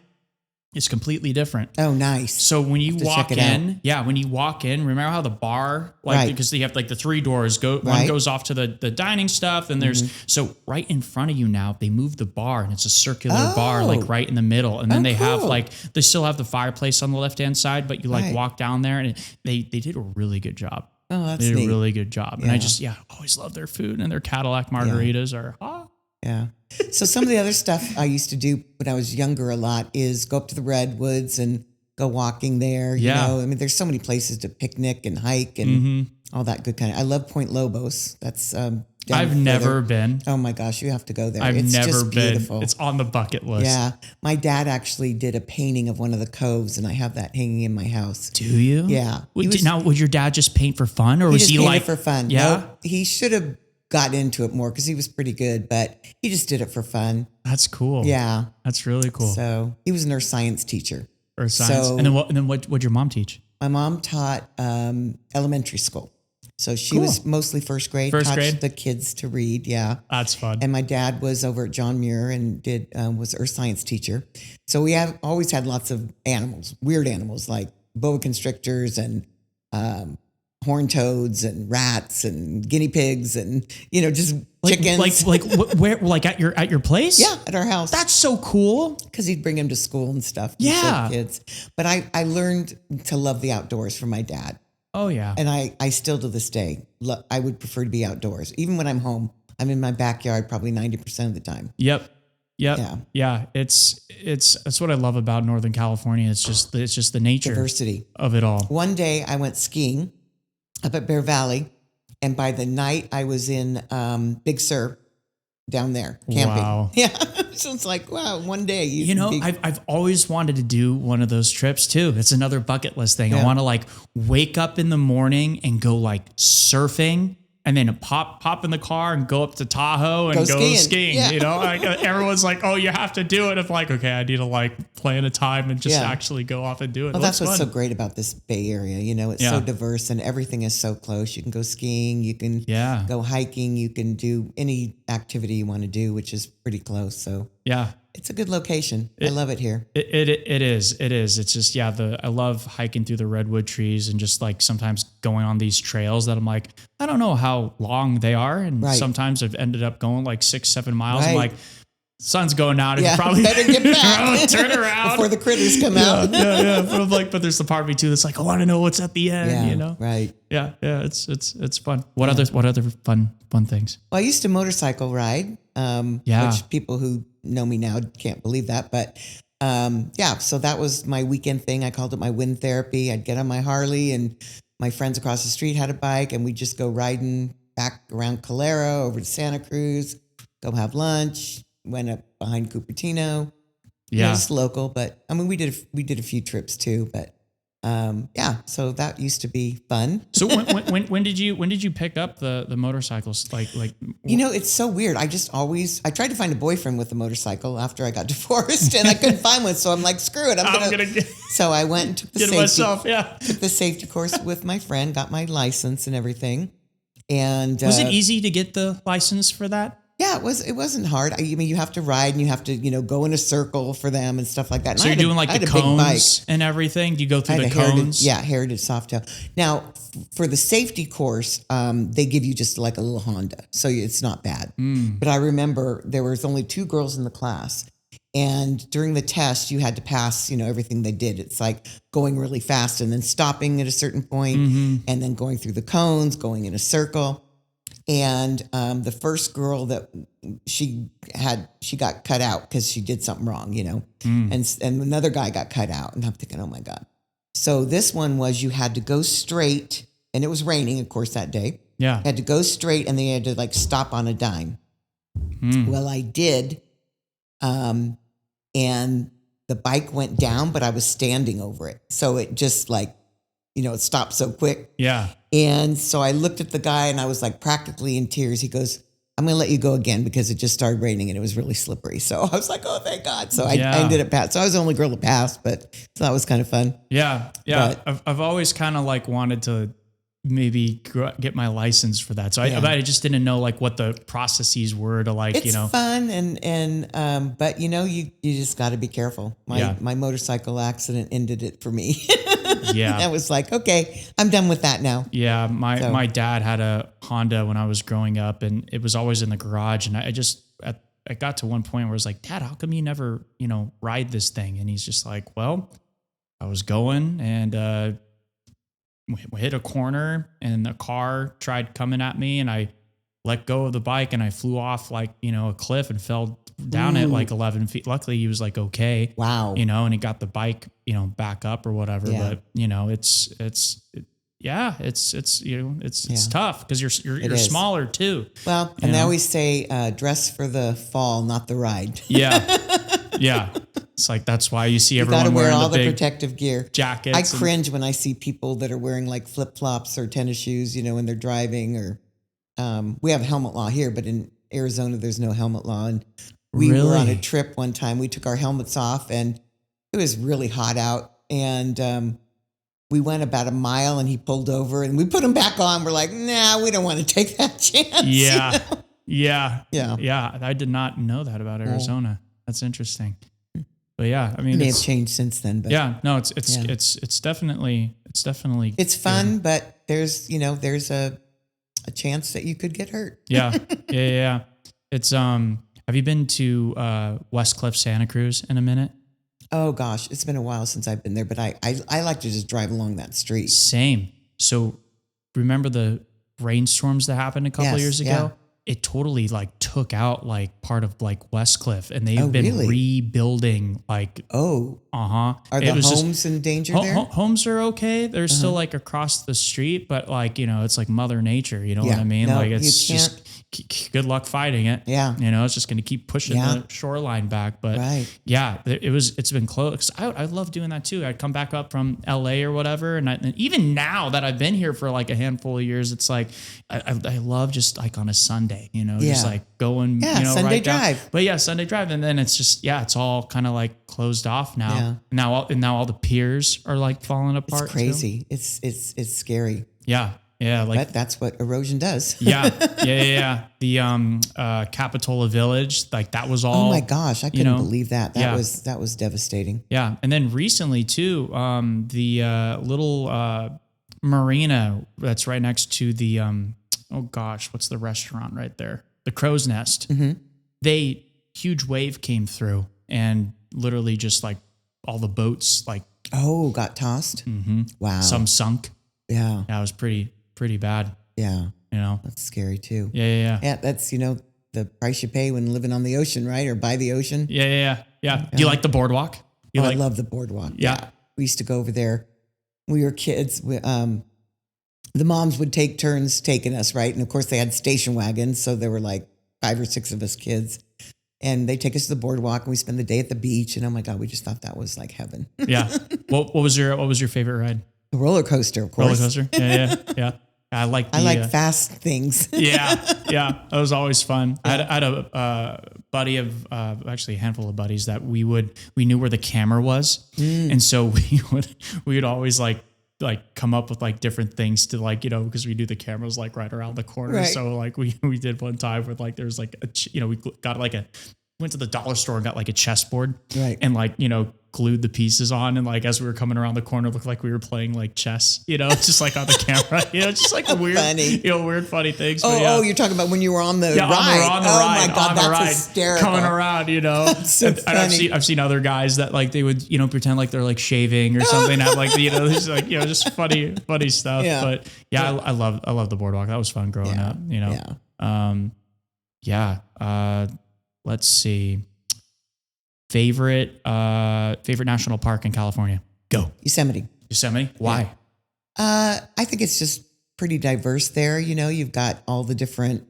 is completely different. Oh, nice. So when you walk in, remember how the bar, because they have the 3 doors, one goes off to the dining stuff, and there's, so right in front of you now, they moved the bar, and it's a circular bar, right in the middle. And then they have they still have the fireplace on the left-hand side, but you walk down there, and they did a really good job. Oh, that's They did neat. a really good job. And I just, always love their food, and their Cadillac margaritas are, Yeah. So some of the other stuff I used to do when I was younger a lot is go up to the redwoods and go walking there. You know, there's so many places to picnic and hike and all that good kind of. I love Point Lobos. That's I've never been. Oh my gosh, you have to go there. It's never just been. Beautiful. It's on the bucket list. Yeah, my dad actually did a painting of one of the coves, and I have that hanging in my house. Do you? Yeah. Now, would your dad just paint for fun, or was he painted for fun? Yeah, nope, he should have got into it more because he was pretty good, but he just did it for fun. That's cool. Yeah, that's really cool. So he was an earth science teacher. Earth science. And then what? What did your mom teach? My mom taught elementary school. So she was mostly first grade. Taught the kids to read. Yeah. That's fun. And my dad was over at John Muir and was earth science teacher. So we have always had lots of animals, weird animals like boa constrictors and horned toads and rats and guinea pigs and, just chickens. Where at your place? Yeah, at our house. That's so cool. Because he'd bring them to school and stuff. Yeah. Kids. But I learned to love the outdoors from my dad. Oh, yeah. And I still to this day, I would prefer to be outdoors. Even when I'm home, I'm in my backyard probably 90% of the time. Yep. Yeah. It's what I love about Northern California. It's just the nature. Diversity. Of it all. One day I went skiing up at Bear Valley. And by the night I was in Big Sur down there camping. Wow. Yeah. So it's like, wow, one day. I've always wanted to do one of those trips too. It's another bucket list thing. Yeah. I want to wake up in the morning and go surfing and then pop in the car and go up to Tahoe and go skiing. Yeah. Everyone's like, oh, you have to do it. I'm like, okay, I need to plan a time and just actually go off and do it. Well, that's what's so great about this Bay Area. It's so diverse and everything is so close. You can go skiing, you can go hiking, you can do any activity you want to do, which is pretty close. So it's a good location. I love it here. It is. It's just, I love hiking through the redwood trees and just sometimes going on these trails that I'm like, I don't know how long they are. And sometimes I've ended up going 6-7 miles. Right. I'm like, sun's going out. And probably better get back. Turn around before the critters come out. But there's the part of me too that's I want to know what's at the end. Right. Yeah. It's fun. What other fun things? Well, I used to motorcycle ride. Which people who know me now can't believe that, but so that was my weekend thing. I called it my wind therapy. I'd get on my Harley and my friends across the street had a bike and we'd just go riding back around Calera over to Santa Cruz, go have lunch, went up behind Cupertino. Just local, but I mean we did a few trips too, but so that used to be fun. So when did you pick up the motorcycles? It's so weird. I tried to find a boyfriend with a motorcycle after I got divorced and I couldn't find one. So I'm like, screw it. I'm gonna So I went and took the safety course with my friend, got my license and everything. And was it easy to get the license for that? Yeah, it wasn't hard. I mean, you have to ride and you have to, go in a circle for them and stuff like that. And so you're doing the cones and everything? Do you go through the cones? Heritage Softail. Now, for the safety course, they give you just a little Honda. So it's not bad. But I remember there was only 2 girls in the class. And during the test, you had to pass, everything they did. It's like going really fast and then stopping at a certain point and then going through the cones, going in a circle. And the first girl that she got cut out because she did something wrong, and another guy got cut out. And I'm thinking, oh my God. So this one was you had to go straight, and it was raining, of course, that day. Yeah. Had to go straight, and they had to stop on a dime. Well, I did, and the bike went down, but I was standing over it, so it just it stopped so quick. Yeah. And so I looked at the guy and I was practically in tears. He goes, I'm going to let you go again because it just started raining and it was really slippery. So I was like, oh, thank God. So I ended up passing. So I was the only girl to pass, but so that was kind of fun. Yeah. Yeah. But I've always kind of wanted to maybe get my license for that. So I just didn't know what the processes were to it's fun and but you just got to be careful. My motorcycle accident ended it for me. Yeah. I was like, okay, I'm done with that now. Yeah. My dad had a Honda when I was growing up and it was always in the garage. And I got to one point where I was like, Dad, how come you never, ride this thing? And he's just like, well, I was going and, we hit a corner and the car tried coming at me and I let go of the bike and I flew off a cliff and fell down at 11 feet. Luckily he was okay. Wow. And he got the bike, back up or whatever. Yeah. But it's tough because you're smaller too. Well, and they always say, dress for the fall, not the ride. Yeah. Yeah. It's that's why you see everyone wearing wear all the protective gear. Jackets. I cringe when I see people that are wearing flip flops or tennis shoes, when they're driving or, we have helmet law here, but in Arizona, there's no helmet law. And we were on a trip one time. We took our helmets off and it was really hot out. And, we went about a mile and he pulled over and we put him back on. We're like, nah, we don't want to take that chance. Yeah. You know? Yeah. I did not know that about Arizona. That's interesting. But yeah, I mean, it may have changed since then, but it's definitely it's fun, but there's a chance that you could get hurt. Yeah. It's, have you been to, West Cliff, Santa Cruz in a minute? Oh gosh, it's been a while since I've been there, but I like to just drive along that street. Same. So remember the rainstorms that happened a couple of years ago? Yeah. It totally like took out like part of like West Cliff, and they've been rebuilding like. Oh, Are the homes in danger there? Homes are okay. They're still like across the street, but like, it's like Mother Nature. You know what I mean? No, like it's just good luck fighting it. Yeah. It's just going to keep pushing the shoreline back. But it's been close. I love doing that too. I'd come back up from LA or whatever. And even now that I've been here for like a handful of years, it's like, I love just like on a Sunday, just like going, Sunday right drive. Down. But Sunday drive. And then it's just, it's all kind of like closed off now. Yeah. Now all the piers are like falling apart. It's crazy. Too. It's scary. Yeah. Yeah, like but that's what erosion does. Yeah. The Capitola Village, like that was all. Oh my gosh, I couldn't believe that. That was devastating. Yeah, and then recently too, the little marina that's right next to the what's the restaurant right there? The Crow's Nest. Mm-hmm. Huge wave came through and literally just like all the boats like got tossed. Mm-hmm. Wow, some sunk. Yeah, it was pretty bad. Yeah. That's scary too. Yeah. Yeah, that's, the price you pay when living on the ocean, right? Or by the ocean. Yeah. Do you like the boardwalk? I love the boardwalk. Yeah. We used to go over there. We were kids. The moms would take turns taking us, right? And of course they had station wagons. So there were like 5 or 6 of us kids. And they take us to the boardwalk and we spend the day at the beach. And oh my God, we just thought that was like heaven. Yeah. What was your favorite ride? The roller coaster, of course. Roller coaster? Yeah. I like fast things. Yeah. That was always fun. I had a buddy of, actually a handful of buddies that we knew where the camera was. And so we would always like come up with like different things to like, because we knew the camera was like right around the corner. Right. So like we did one time with like, there was like, we got like went to the dollar store and got like a chessboard. Right. And like, glued the pieces on, and like as we were coming around the corner, it looked like we were playing like chess, just like on the camera, just like a weird, weird funny things. Oh, you're talking about when you were on the ride. On the ride. My God, that's hysterical. Coming around, so and I've seen other guys that like they would pretend like they're like shaving or something. Have like just like just funny stuff. Yeah. But I love the boardwalk. That was fun growing up. Let's see. Favorite national park in California? Go. Yosemite. Why? I think it's just pretty diverse there. You've got all the different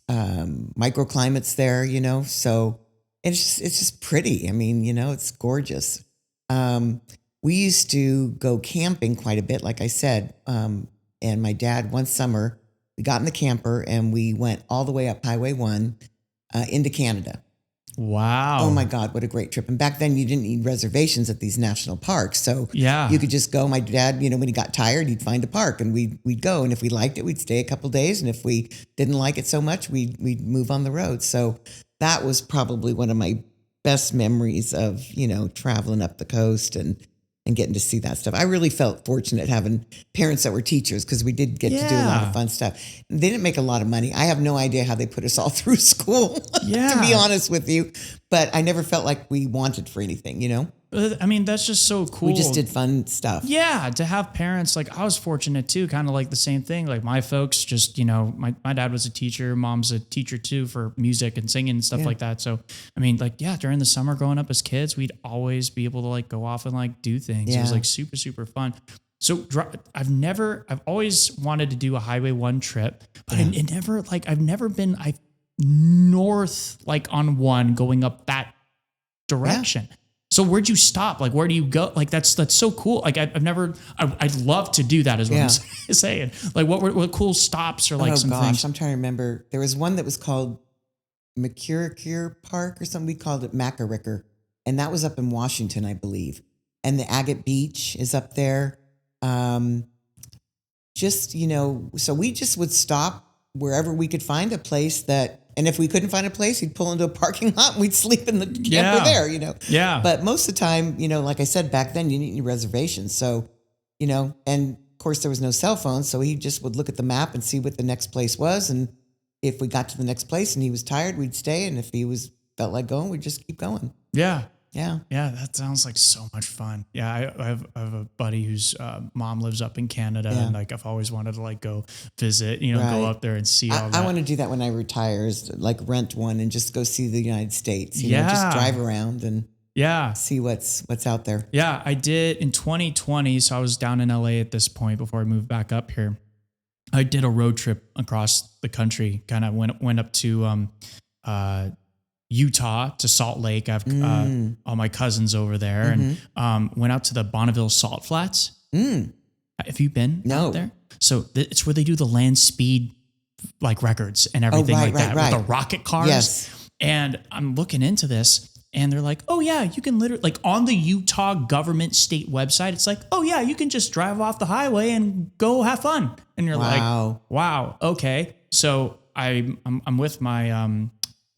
microclimates there, so it's just pretty. I mean, it's gorgeous. We used to go camping quite a bit, like I said. And my dad, one summer, we got in the camper and we went all the way up Highway 1 into Canada. Wow. Oh my God, what a great trip. And back then you didn't need reservations at these national parks. So you could just go. My dad, when he got tired, he'd find a park and we'd go. And if we liked it, we'd stay a couple of days. And if we didn't like it so much, we'd move on the road. So that was probably one of my best memories of, traveling up the coast and getting to see that stuff. I really felt fortunate having parents that were teachers because we did get to do a lot of fun stuff. They didn't make a lot of money. I have no idea how they put us all through school, to be honest with you. But I never felt like we wanted for anything, I mean, that's just so cool. We just did fun stuff. Yeah, to have parents, like I was fortunate too, kind of like the same thing. Like my folks just, my dad was a teacher, mom's a teacher too for music and singing and stuff like that. So, I mean, like, during the summer growing up as kids, we'd always be able to like go off and like do things. It was like super, super fun. So I've always wanted to do a Highway 1 trip, but I've never been north, like on 1 going up that direction. Yeah. So where'd you stop? Like, where do you go? Like, that's so cool. Like, I'd love to do that is what I'm saying. Like, what cool stops or like some things? I'm trying to remember. There was one that was called McCurricure Park or something. We called it Macaricker. And that was up in Washington, I believe. and the Agate Beach is up there. Just, so we just would stop wherever we could find a place and if we couldn't find a place, we'd pull into a parking lot and we'd sleep in the camper there, Yeah. But most of the time, like I said, back then you didn't need reservations. So, and of course there was no cell phone. So he just would look at the map and see what the next place was. And if we got to the next place and he was tired, we'd stay. And if he felt like going, we'd just keep going. Yeah. Yeah. Yeah. That sounds like so much fun. Yeah. I have a buddy whose mom lives up in Canada and like, I've always wanted to like go visit, go up there and see all that. I want to do that when I retire, is like rent one and just go see the United States, just drive around and see what's out there. Yeah. I did in 2020. So I was down in LA at this point before I moved back up here. I did a road trip across the country, kind of went up to, Utah to Salt Lake. I have all my cousins over there and went out to the Bonneville Salt Flats. Have you been out there? So it's where they do the land speed like records and everything with the rocket cars. Yes. And I'm looking into this and they're like, oh yeah, you can literally like on the Utah government state website. It's like, oh yeah, you can just drive off the highway and go have fun. And you're like, wow. Okay. So I'm with my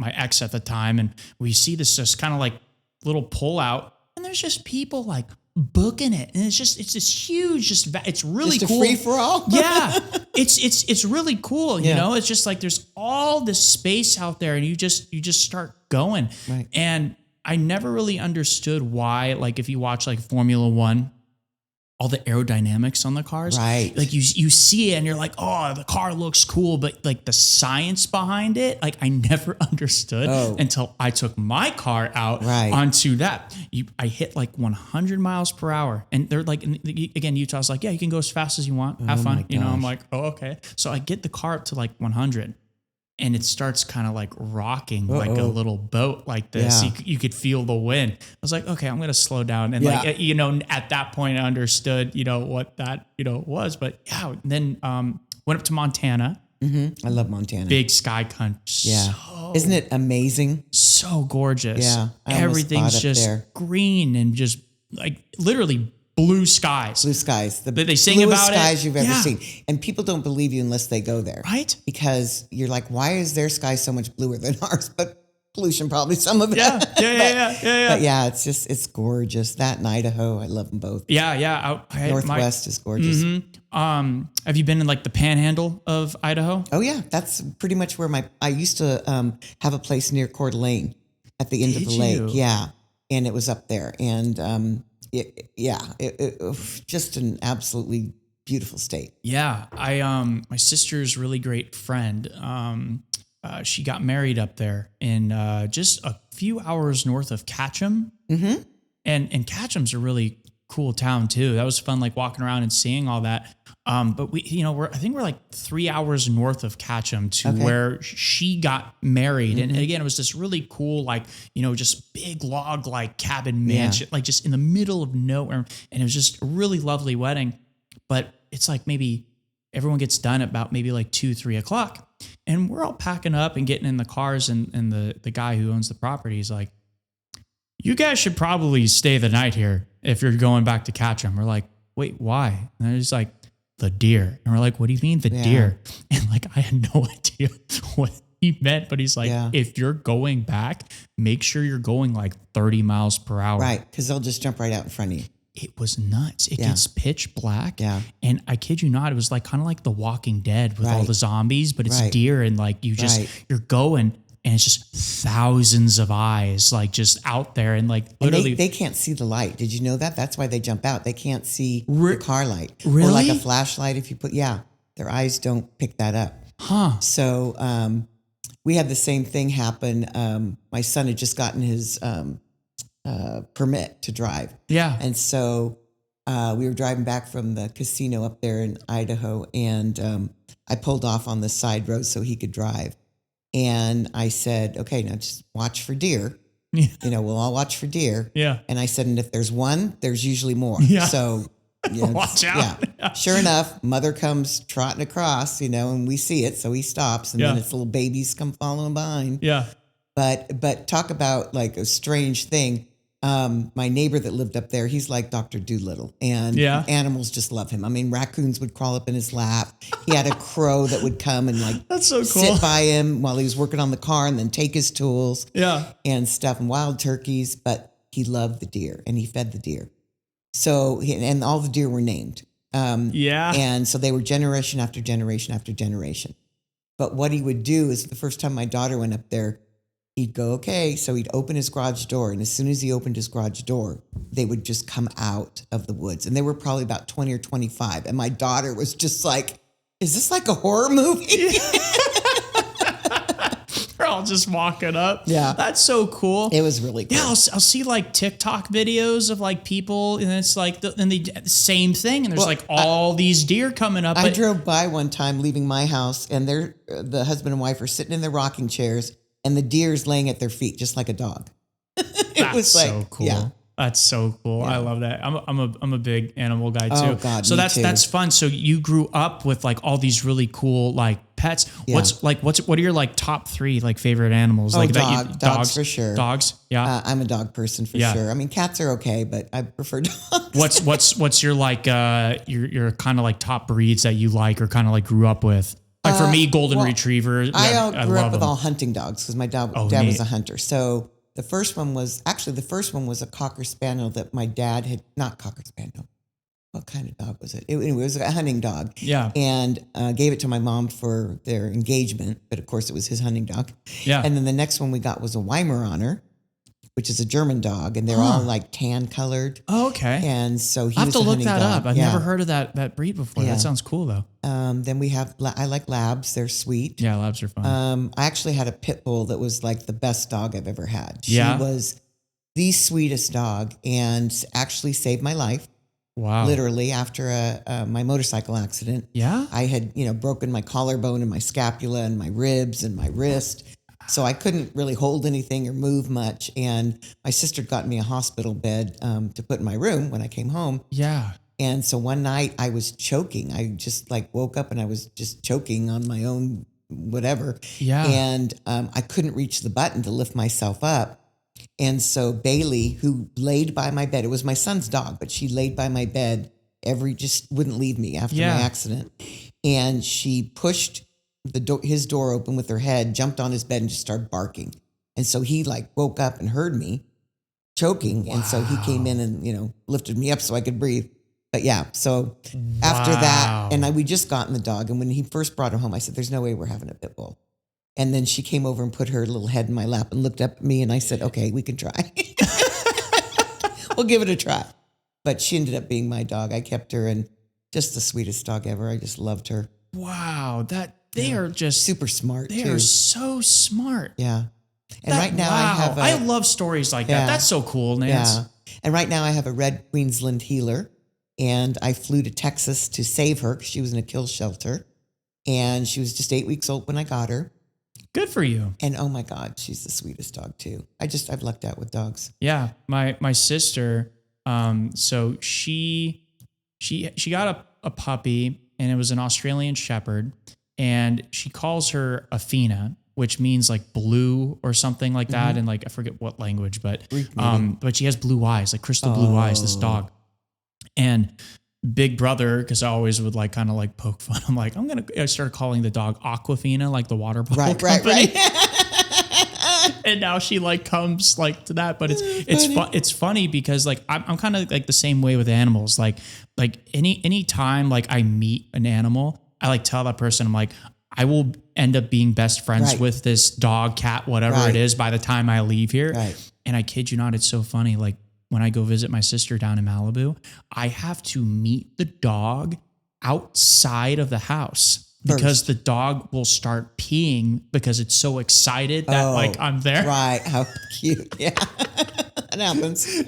ex at the time, and we see this just kind of like little pull out, and there's just people like booking it, and it's this huge, it's really just cool. Free for all. Yeah, it's really cool. You know, it's just like there's all this space out there, and you just start going. Right. And I never really understood why, like if you watch like Formula One, all the aerodynamics on the cars. Right. Like you see it and you're like, oh, the car looks cool. But like the science behind it, like I never understood until I took my car out onto that. I hit like 100 miles per hour. And they're like, again, Utah's like, yeah, you can go as fast as you want. Have fun. I'm like, oh, okay. So I get the car up to like 100. And it starts kind of like rocking like a little boat like this. Yeah. You could feel the wind. I was like, okay, I'm going to slow down. And like, at that point I understood, what that, was. But yeah, then went up to Montana. I love Montana. Big sky country. Yeah. Isn't it amazing? So gorgeous. Yeah. Everything's just green and just like literally blue skies. Blue skies. They sing about it. Bluest skies you've ever seen. And people don't believe you unless they go there. Right? Because you're like, why is their sky so much bluer than ours? But pollution, probably some of it. Yeah. But yeah, it's gorgeous. That and Idaho, I love them both. Yeah. Northwest is gorgeous. Have you been in like the panhandle of Idaho? Oh yeah. That's pretty much where I used to have a place near Coeur d'Alene at the end of the lake. Yeah. And it was up there. And, it just an absolutely beautiful state. Yeah, my sister's really great friend. She got married up there in just a few hours north of Ketchum. Mm-hmm. And Ketchum's a really cool town too. That was fun, like walking around and seeing all that. But we, I think we're like 3 hours north of Ketchum to where she got married. And again, it was this really cool, like, just big log, like cabin mansion, like just in the middle of nowhere. And it was just a really lovely wedding, but it's like maybe everyone gets done at about maybe like 2-3 o'clock and we're all packing up and getting in the cars. And the guy who owns the property is like, you guys should probably stay the night here if you're going back to Ketchum. We're like, wait, why? And he's like, the deer. And we're like, what do you mean the deer? And like, I had no idea what he meant, but he's like, if you're going back, make sure you're going like 30 miles per hour. Right. Because they'll just jump right out in front of you. It was nuts. It gets pitch black. Yeah. And I kid you not, it was like kind of like The Walking Dead with all the zombies, but it's deer and like you're going and it's just thousands of eyes like just out there and like literally. And they can't see the light. Did you know that? That's why they jump out. They can't see the car light. Really? Or like a flashlight if you put, their eyes don't pick that up. Huh. So we had the same thing happen. My son had just gotten his permit to drive. Yeah. And so we were driving back from the casino up there in Idaho and I pulled off on the side road so he could drive. And I said, okay, now just watch for deer. Yeah. We'll all watch for deer. Yeah. And I said, and if there's one, there's usually more. Yeah. So watch out. Yeah. Sure enough, mother comes trotting across, and we see it. So he stops and then its little babies come following behind. Yeah. But talk about like a strange thing. my neighbor that lived up there, he's like Dr. Doolittle, and animals just love him. I mean, raccoons would crawl up in his lap. He had a crow that would come and like that's so cool. sit by him while he was working on the car and then take his tools and stuff, and wild turkeys. But he loved the deer and he fed the deer. So, and all the deer were named. And so they were generation after generation after generation. But what he would do is the first time my daughter went up there, he'd go, okay. So he'd open his garage door. And as soon as he opened his garage door, they would just come out of the woods. And they were probably about 20 or 25. And my daughter was just like, is this like a horror movie? They're all just walking up. Yeah. That's so cool. It was really cool. Yeah, I'll see like TikTok videos of like people, and it's like, the same thing. And there's all these deer coming up. I drove by one time leaving my house, and the husband and wife are sitting in their rocking chairs, and the deer's laying at their feet, just like a dog. That's so cool. Yeah. That's so cool. Yeah. I love that. I'm a big animal guy too. Oh God, so too. That's fun. So you grew up with like all these really cool like pets. Yeah. What are your like top 3 like favorite animals? Like dogs for sure. Dogs. Yeah. I'm a dog person for sure. I mean, cats are okay, but I prefer dogs. What's your like your kind of like top breeds that you like or kind of like grew up with? Like for me, golden retriever. I grew up with all hunting dogs because my dad was a hunter. So the first one was a Cocker Spaniel that my dad had, not Cocker Spaniel. What kind of dog was it? It was a hunting dog. Yeah. And gave it to my mom for their engagement, but of course it was his hunting dog. Yeah. And then the next one we got was a Weimaraner, which is a German dog, and they're all like tan colored. Oh, okay. And so he I have was to a look hunting that dog. up. I've never heard of that breed before. That sounds cool though. Then we have, I like labs. They're sweet. Yeah, labs are fun. I actually had a pit bull that was like the best dog I've ever had. She Yeah. was the sweetest dog and actually saved my life. Wow. Literally after my motorcycle accident. Yeah. I had, broken my collarbone and my scapula and my ribs and my wrist. So I couldn't really hold anything or move much. And my sister got me a hospital bed to put in my room when I came home. Yeah. And so one night I was choking. I just like woke up and I was just choking on my own whatever. Yeah. And I couldn't reach the button to lift myself up. And so Bailey, who laid by my bed, it was my son's dog, but she laid by my bed just wouldn't leave me after my accident. And she pushed his door open with her head, jumped on his bed and just started barking. And so he like woke up and heard me choking. Wow. And so he came in and, lifted me up so I could breathe. But yeah, so after that, and we just gotten the dog. And when he first brought her home, I said, there's no way we're having a pit bull. And then she came over and put her little head in my lap and looked up at me. And I said, okay, we can try. We'll give it a try. But she ended up being my dog. I kept her, and just the sweetest dog ever. I just loved her. Wow. They are just super smart. They too. are so smart. Yeah. And right now I love stories like that. That's so cool, Nance. Yeah. And right now I have a red Queensland healer. And I flew to Texas to save her because she was in a kill shelter. And she was just 8 weeks old when I got her. Good for you. And oh my God, she's the sweetest dog too. I've lucked out with dogs. Yeah. My sister, so she got a puppy, and it was an Australian Shepherd, and she calls her Athena, which means like blue or something like that. And like, I forget what language, but she has blue eyes, like crystal blue eyes, this dog. And Big Brother, because I always would like kind of like poke fun. I'm like, I started calling the dog Aquafina, like the water bottle company. Right. And now she like comes like to that, but it's funny because like I'm kind of like the same way with animals. Like any time like I meet an animal, I like tell that person, I'm like, I will end up being best friends with this dog, cat, whatever it is by the time I leave here. Right. And I kid you not, it's so funny. Like, when I go visit my sister down in Malibu, I have to meet the dog outside of the house because the dog will start peeing because it's so excited that like I'm there. Right. How cute. Yeah. It happens.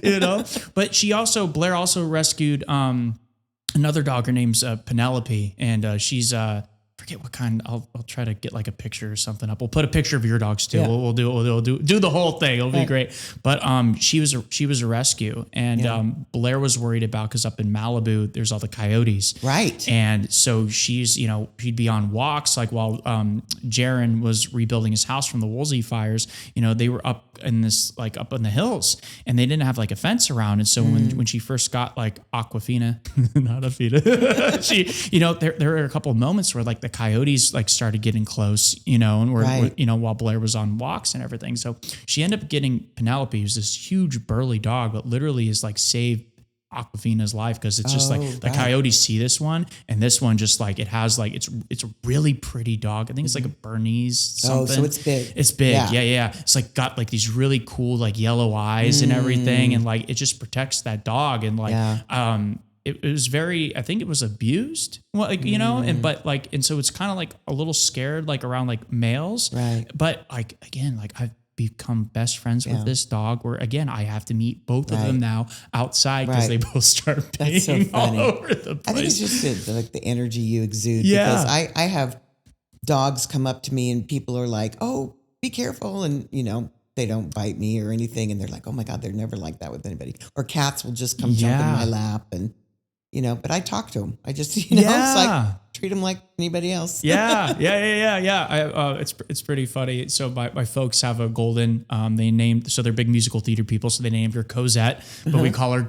But Blair also rescued another dog. Her name's Penelope, and she's I forget what kind. I'll try to get like a picture or something up. We'll put a picture of your dogs too. Yeah. We'll do the whole thing. It'll be great. But she was a rescue, and Blair was worried about, because up in Malibu there's all the coyotes, Right. And so she's, she'd be on walks like while Jaron was rebuilding his house from the Woolsey fires. They were up in the hills, and they didn't have like a fence around. And so when she first got like Aquafina, not Afina, she, there were a couple of moments where like the coyotes like started getting close, and while Blair was on walks and everything. So she ended up getting Penelope, who's this huge burly dog, but literally is like saved Aquafina's life, because it's just like the coyotes see this one, and this one just like it has like it's a really pretty dog. I think it's like a Bernese something. Oh, so it's big. It's big. Yeah. It's like got like these really cool like yellow eyes and everything, and like it just protects that dog. And like it was very, I think it was abused. Well, like and so it's kind of like a little scared like around like males. Right. But like again, like I've become best friends with this dog, where again I have to meet both of them now outside, because they both start peeing all over the place. I think it's just the energy you exude. Because I have dogs come up to me and people are like, "Oh, be careful," and they don't bite me or anything, and they're like, "Oh my God, they're never like that with anybody." Or cats will just come jump in my lap, and but I talk to them. I just it's like treat them like anybody else. Yeah. It's pretty funny. So my folks have a golden. They're big musical theater people, so they named her Cosette, but we call her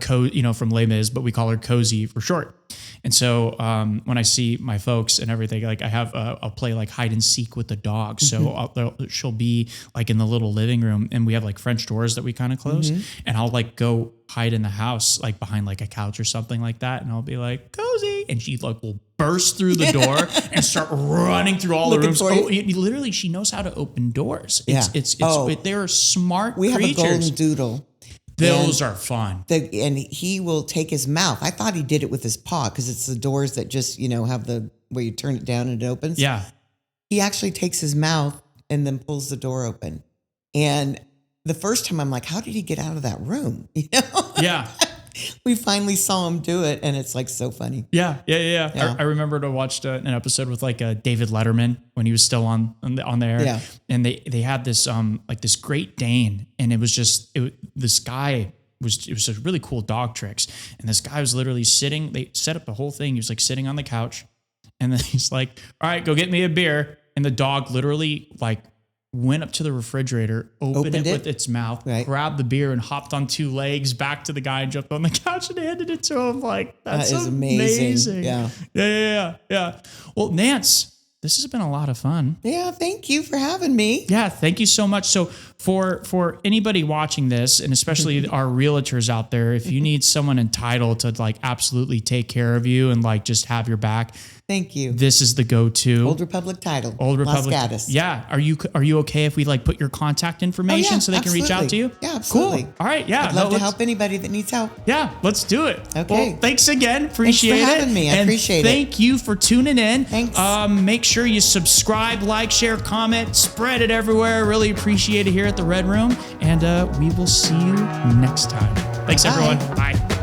from Les Mis, but we call her Cozy for short. And so when I see my folks and everything, like I'll play like hide and seek with the dog. So she'll be like in the little living room, and we have like French doors that we kind of close, and I'll like go hide in the house, like behind like a couch or something like that. And I'll be like, Cozy. And she like will burst through the door and start running through all the rooms. Literally, she knows how to open doors. They're smart creatures. We have a golden doodle. Those are fun. And he will take his mouth. I thought he did it with his paw, because it's the doors that just, have where you turn it down and it opens. Yeah. He actually takes his mouth and then pulls the door open. And the first time I'm like, how did he get out of that room? Yeah. We finally saw him do it, and it's like so funny. Yeah. I remember I watched an episode with like David Letterman when he was still on the air. Yeah. And they had this like this Great Dane, and it was just this guy it was just really cool dog tricks. And this guy was literally sitting. They set up the whole thing. He was like sitting on the couch, and then he's like, "All right, go get me a beer." And the dog literally like went up to the refrigerator, opened it with its mouth, grabbed the beer, and hopped on two legs back to the guy and jumped on the couch and handed it to him. Like, that is amazing. Yeah. Well, Nance, this has been a lot of fun. Yeah, thank you for having me. Yeah, thank you so much. So for anybody watching this, and especially our realtors out there, if you need someone in title to like absolutely take care of you and like just have your back, thank you. This is the go-to. Old Republic Title. Las Gatos. Yeah. Are you okay if we like put your contact information so they can reach out to you? Yeah, absolutely. Cool. All right. Yeah. I'd love to help anybody that needs help. Yeah, let's do it. Okay. Well, thanks again. Appreciate it. Thanks for having me. I appreciate it. Thank you for tuning in. Thanks. Make sure you subscribe, like, share, comment, spread it everywhere. Really appreciate it here at the Red Room. And we will see you next time. Thanks, everyone. Bye.